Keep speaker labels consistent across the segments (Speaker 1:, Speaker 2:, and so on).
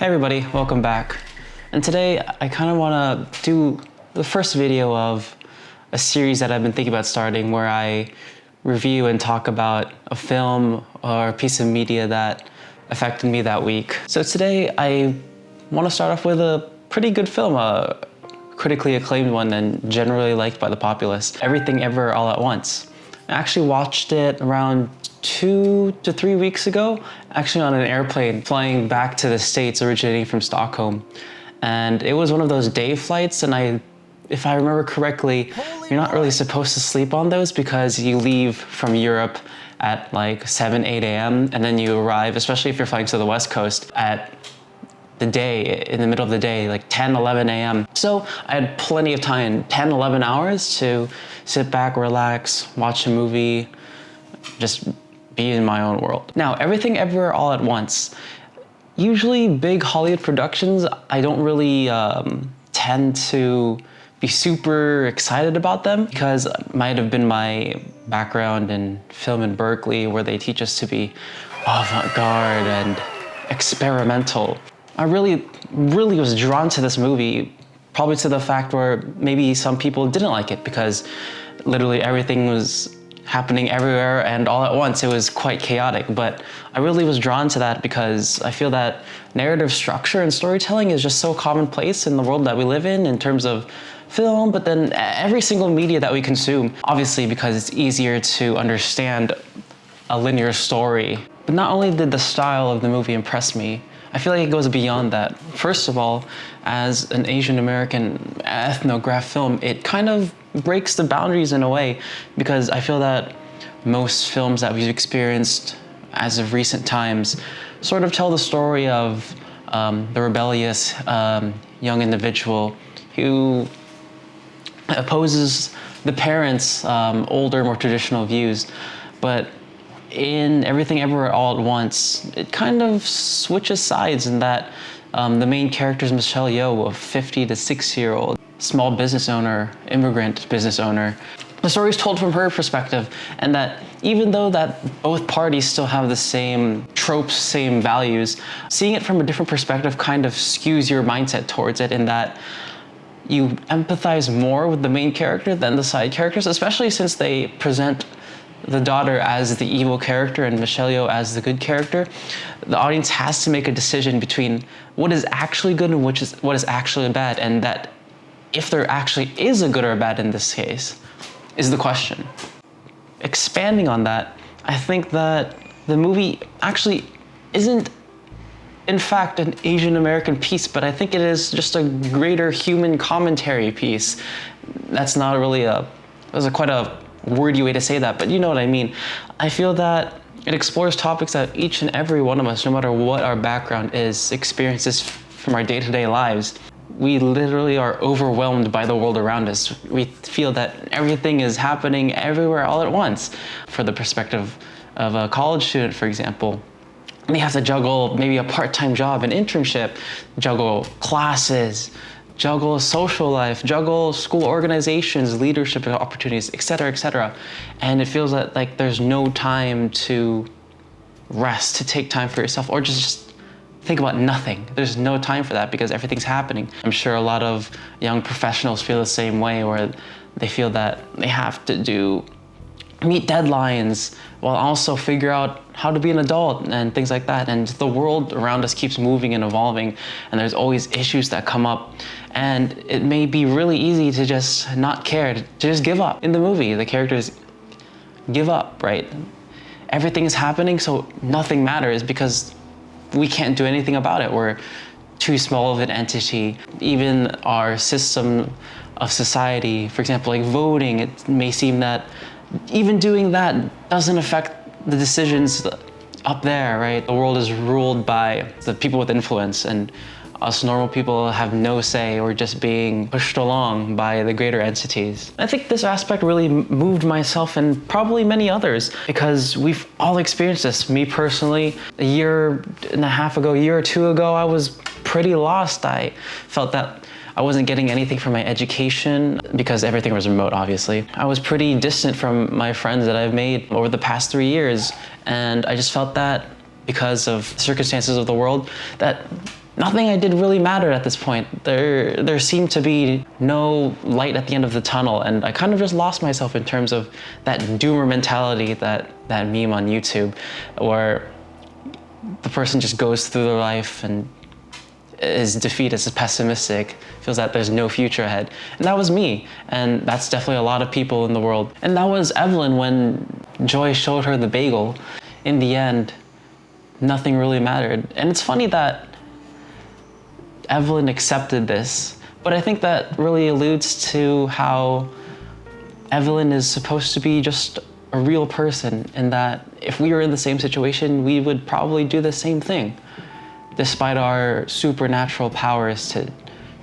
Speaker 1: Hey everybody, welcome back. And today I kind of want to do the first video of a series that I've been thinking about starting where I review and talk about a film or a piece of media that affected me that week. So today I want to start off with a pretty good film, a critically acclaimed one and generally liked by the populace, Everything Ever All at Once. I actually watched it around 2 to 3 weeks ago, actually on an airplane flying back to the States originating from Stockholm. And it was one of those day flights, and if I remember correctly, you're not really supposed to sleep on those because you leave from Europe at like 7, 8 a.m. and then you arrive, especially if you're flying to the West Coast, at the day, in the middle of the day, like 10, 11 a.m. So I had plenty of time, 10, 11 hours to sit back, relax, watch a movie, just be in my own world. Now, Everything Everywhere All at Once. Usually big Hollywood productions, I don't really tend to be super excited about them because it might have been my background in film in Berkeley where they teach us to be avant-garde and experimental. I really was drawn to this movie, probably to the fact where maybe some people didn't like it because literally everything was happening everywhere and all at once. It was quite chaotic, but I really was drawn to that because I feel that narrative structure and storytelling is just so commonplace in the world that we live in terms of film, but then every single media that we consume, obviously because it's easier to understand a linear story. But not only did the style of the movie impress me, I feel like it goes beyond that. First of all, as an Asian American ethnograph film, it kind of breaks the boundaries in a way because I feel that most films that we've experienced as of recent times sort of tell the story of the rebellious young individual who opposes the parents' older, more traditional views. But in Everything Everywhere All at Once, it kind of switches sides in that the main character is Michelle Yeoh, a 50 to 60-year-old small business owner, immigrant business owner. The story is told from her perspective, and that even though that both parties still have the same tropes, same values, seeing it from a different perspective kind of skews your mindset towards it in that you empathize more with the main character than the side characters, especially since they present the daughter as the evil character and Michelle Yeoh as the good character. The audience has to make a decision between what is actually good and what is actually bad, and that if there actually is a good or a bad in this case is the question. Expanding on that, I think that the movie actually isn't in fact an Asian American piece, but I think it is just a greater human commentary piece. That's not really quite a wordy way to say that, but you know what I mean. I feel that it explores topics that each and every one of us, no matter what our background is, experiences from our day-to-day lives. We literally are overwhelmed by the world around us. We feel that everything is happening everywhere all at once. For the perspective of a college student, for example, they have to juggle maybe a part-time job, an internship, juggle classes, juggle social life, juggle school organizations, leadership opportunities, etc., etc. And it feels like there's no time to rest, to take time for yourself, or just think about nothing. There's no time for that because everything's happening. I'm sure a lot of young professionals feel the same way, where they feel that they have to meet deadlines while also figure out how to be an adult and things like that. And the world around us keeps moving and evolving, and there's always issues that come up. And it may be really easy to just not care, to just give up. In the movie, the characters give up, right? Everything is happening, so nothing matters because we can't do anything about it. We're too small of an entity. Even our system of society, for example, like voting, it may seem that even doing that doesn't affect the decisions up there, right? The world is ruled by the people with influence, and us normal people have no say. We're just being pushed along by the greater entities. I think this aspect really moved myself and probably many others because we've all experienced this. Me personally, a year and a half ago, a year or two ago, I was pretty lost. I felt that I wasn't getting anything from my education because everything was remote, obviously. I was pretty distant from my friends that I've made over the past 3 years, and I just felt that because of circumstances of the world, that nothing I did really mattered at this point. There seemed to be no light at the end of the tunnel, and I kind of just lost myself in terms of that doomer mentality, that meme on YouTube, where the person just goes through their life and is defeated, is pessimistic, feels that there's no future ahead. And that was me, and that's definitely a lot of people in the world. And that was Evelyn when Joy showed her the bagel. In the end, nothing really mattered. And it's funny that Evelyn accepted this, but I think that really alludes to how Evelyn is supposed to be just a real person, and that if we were in the same situation, we would probably do the same thing, despite our supernatural powers to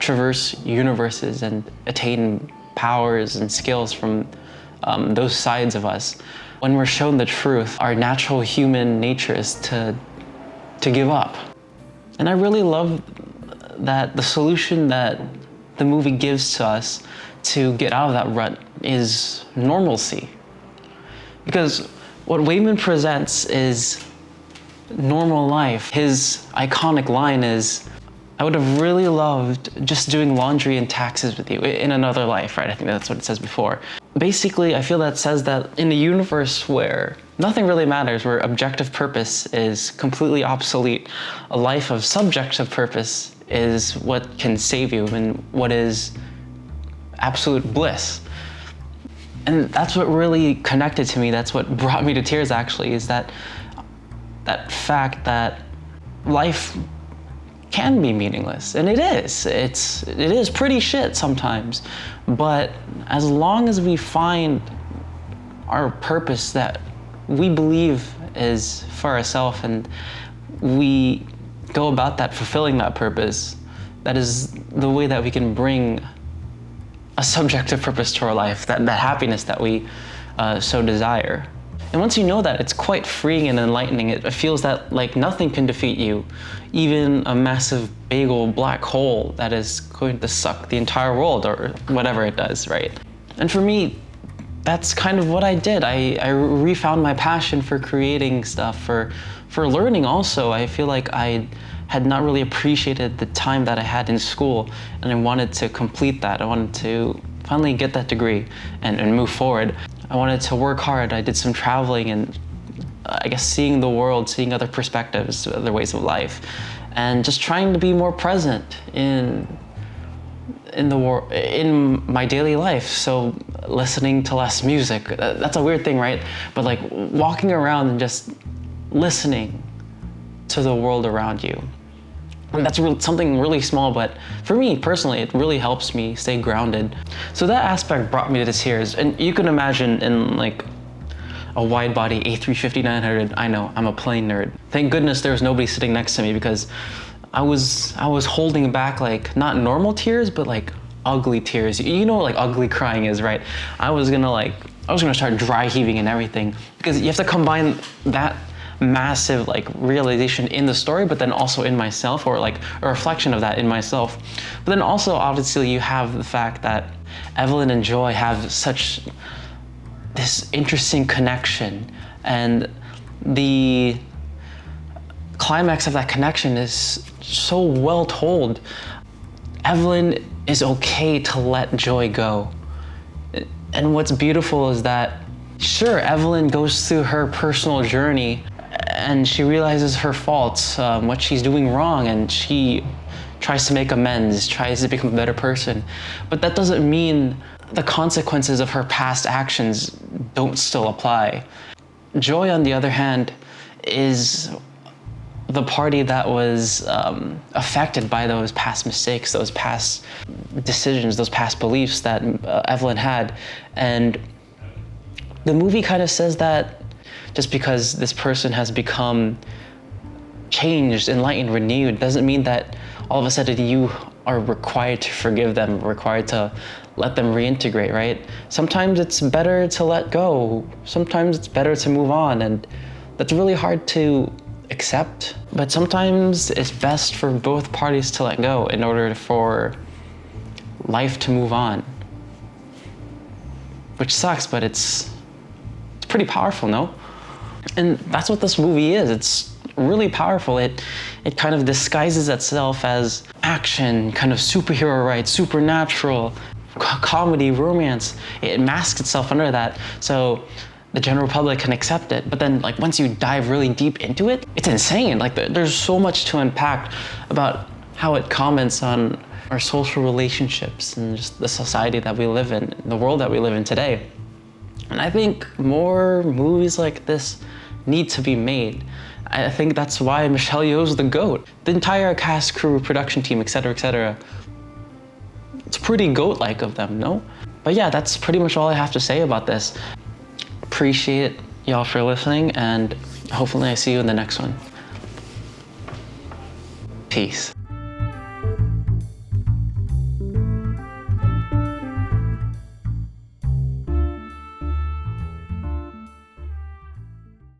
Speaker 1: traverse universes and attain powers and skills from those sides of us. When we're shown the truth, our natural human nature is to give up. And I really love that the solution that the movie gives to us to get out of that rut is normalcy. Because what Wayman presents is normal life. His iconic line is, I would have really loved just doing laundry and taxes with you in another life, right? I think that's what it says before. Basically, I feel that says that in a universe where nothing really matters, where objective purpose is completely obsolete, a life of subjective purpose is what can save you and what is absolute bliss. And that's what really connected to me. That's what brought me to tears, actually, is that fact that life can be meaningless. And it is. It is pretty shit sometimes. But as long as we find our purpose that we believe is for ourselves, and we go about that, fulfilling that purpose, that is the way that we can bring a subjective purpose to our life, that happiness that we so desire. And once you know that, it's quite freeing and enlightening. It feels that like nothing can defeat you, even a massive bagel black hole that is going to suck the entire world, or whatever it does, right? And for me, that's kind of what I did. I refound my passion for creating stuff, for learning also. I feel like I had not really appreciated the time that I had in school, and I wanted to complete that. I wanted to finally get that degree and move forward. I wanted to work hard. I did some traveling and I guess seeing the world, seeing other perspectives, other ways of life, and just trying to be more present in my daily life. So listening to less music, that's a weird thing, right? But like walking around and just listening to the world around you. And that's something really small, but for me personally, it really helps me stay grounded. So that aspect brought me to tears. And you can imagine in like a wide body A350-900, I know, I'm a plane nerd. Thank goodness there was nobody sitting next to me, because I was holding back like not normal tears, but like ugly tears. You know what like ugly crying is, right? I was gonna start dry heaving and everything, because you have to combine that massive like realization in the story, but then also in myself, or like a reflection of that in myself. But then also obviously you have the fact that Evelyn and Joy have such this interesting connection, and the climax of that connection is so well told. Evelyn is okay to let Joy go. And what's beautiful is that, sure, Evelyn goes through her personal journey and she realizes her faults, what she's doing wrong, and she tries to make amends, tries to become a better person. But that doesn't mean the consequences of her past actions don't still apply. Joy, on the other hand, is the party that was affected by those past mistakes, those past decisions, those past beliefs that Evelyn had. And the movie kind of says that just because this person has become changed, enlightened, renewed, doesn't mean that all of a sudden you are required to forgive them, required to let them reintegrate, right? Sometimes it's better to let go. Sometimes it's better to move on, and that's really hard to accept. But sometimes it's best for both parties to let go in order for life to move on. Which sucks, but it's pretty powerful, no? And that's what this movie is. It's really powerful. It kind of disguises itself as action, kind of superhero rights, supernatural, comedy, romance. It masks itself under that, so the general public can accept it. But then, like, once you dive really deep into it, it's insane. Like, there's so much to unpack about how it comments on our social relationships and just the society that we live in, the world that we live in today. And I think more movies like this need to be made. I think that's why Michelle Yeoh's the GOAT. The entire cast, crew, production team, etc., etc. It's pretty GOAT-like of them, no? But yeah, that's pretty much all I have to say about this. Appreciate y'all for listening, and hopefully I see you in the next one. Peace.